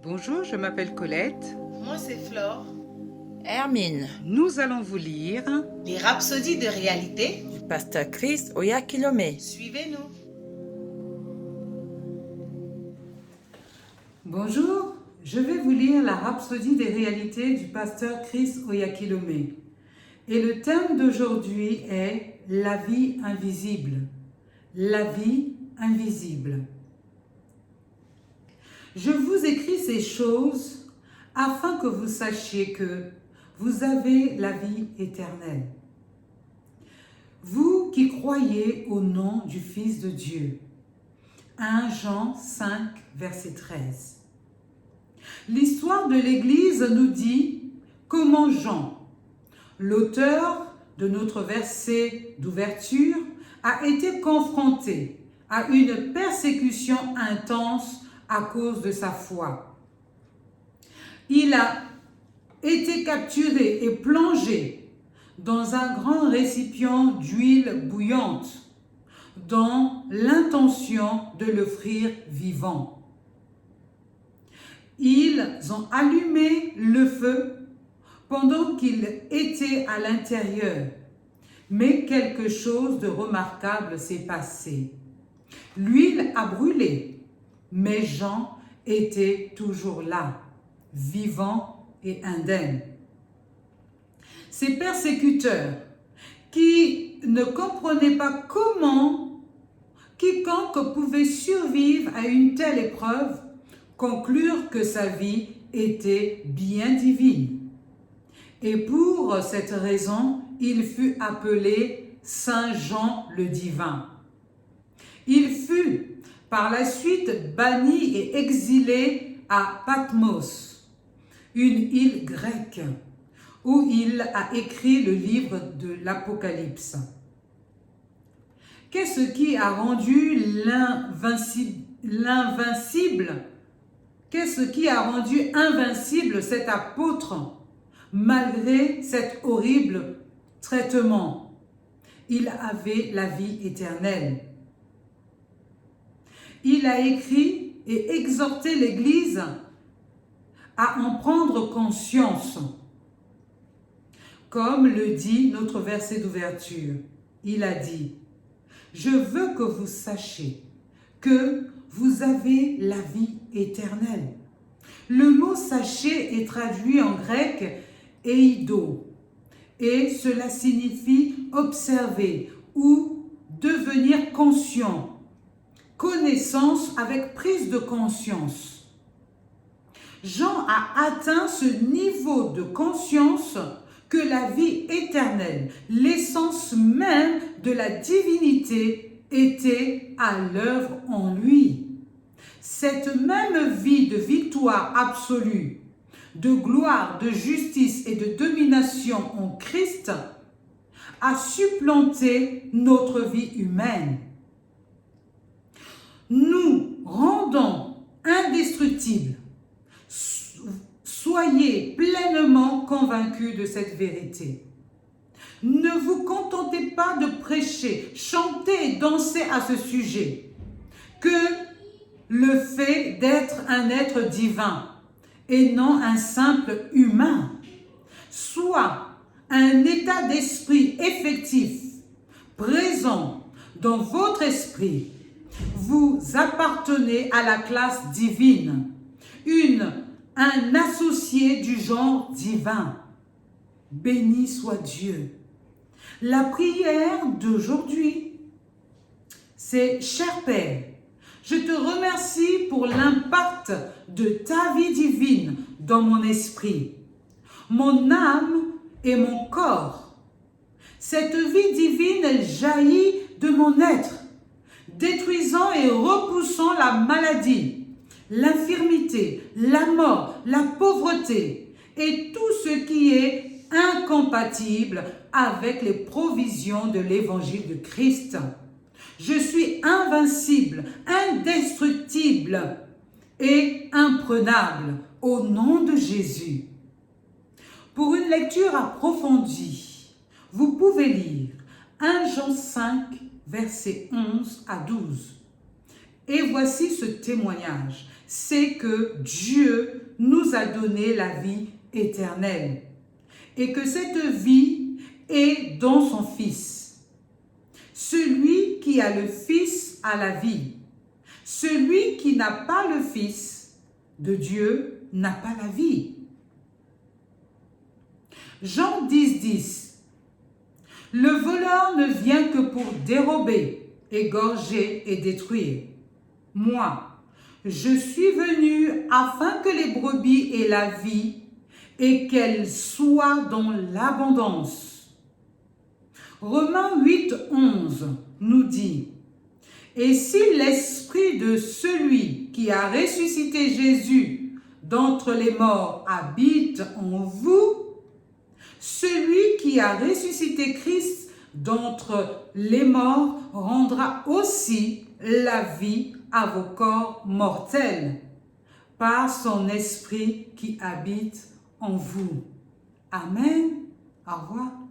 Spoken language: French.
Bonjour, je m'appelle Colette. Moi, c'est Flore. Hermine, Nous allons vous lire Les rhapsodies de réalité. du pasteur Chris Oyakilome. Suivez-nous. Bonjour, je vais vous lire la Rhapsodie des réalités du pasteur Chris Oyakilome. Et le thème d'aujourd'hui est la vie invisible. La vie invisible. Je vous écris ces choses afin que vous sachiez que vous avez la vie éternelle. Vous qui croyez au nom du Fils de Dieu. 1 Jean 5, verset 13. L'histoire de l'Église nous dit comment Jean, l'auteur de notre verset d'ouverture, a été confronté à une persécution intense à cause de sa foi. Il a été capturé et plongé dans un grand récipient d'huile bouillante dans l'intention de le frire vivant. Ils ont allumé le feu pendant qu'il était à l'intérieur, mais quelque chose de remarquable s'est passé. L'huile a brûlé, mais Jean était toujours là, vivant et indemne. Ces persécuteurs qui ne comprenaient pas comment quiconque pouvait survivre à une telle épreuve conclurent que sa vie était bien divine. Et pour cette raison, il fut appelé Saint Jean le Divin. Il fut par la suite banni et exilé à Patmos, une île grecque, où il a écrit le livre de l'Apocalypse. Qu'est-ce qui a rendu invincible cet apôtre malgré cet horrible traitement? Il avait la vie éternelle. Il a écrit et exhorté l'Église à en prendre conscience. Comme le dit notre verset d'ouverture, il a dit « Je veux que vous sachiez que vous avez la vie éternelle ». Le mot « sachez » est traduit en grec « eido » et cela signifie « observer » ou « devenir conscient ». Connaissance avec prise de conscience. Jean a atteint ce niveau de conscience que la vie éternelle, l'essence même de la divinité, était à l'œuvre en lui. Cette même vie de victoire absolue, de gloire, de justice et de domination en Christ a supplanté notre vie humaine. Nous rendons indestructibles. Soyez pleinement convaincus de cette vérité. Ne vous contentez pas de prêcher, chanter et danser à ce sujet, que le fait d'être un être divin et non un simple humain soit un état d'esprit effectif, présent dans votre esprit. Vous appartenez à la classe divine, un associé du genre divin. Béni soit Dieu. La prière d'aujourd'hui, c'est « Cher Père, je te remercie pour l'impact de ta vie divine dans mon esprit, mon âme et mon corps. Cette vie divine, elle jaillit de mon être, détruisant et repoussant la maladie, l'infirmité, la mort, la pauvreté et tout ce qui est incompatible avec les provisions de l'évangile de Christ. Je suis invincible, indestructible et imprenable au nom de Jésus. Pour une lecture approfondie, vous pouvez lire 1 Jean 5, versets 11 à 12. Et voici ce témoignage. c'est que Dieu nous a donné la vie éternelle et que cette vie est dans son Fils. Celui qui a le Fils a la vie. Celui qui n'a pas le Fils de Dieu n'a pas la vie. Jean 10, 10. Le voleur ne vient que pour dérober, égorger et détruire. Moi, je suis venu afin que les brebis aient la vie et qu'elles soient dans l'abondance. Romains 8, 11 nous dit: et si l'esprit de celui qui a ressuscité Jésus d'entre les morts habite en vous, celui qui a ressuscité Christ d'entre les morts rendra aussi la vie à vos corps mortels par son esprit qui habite en vous. Amen. Au revoir.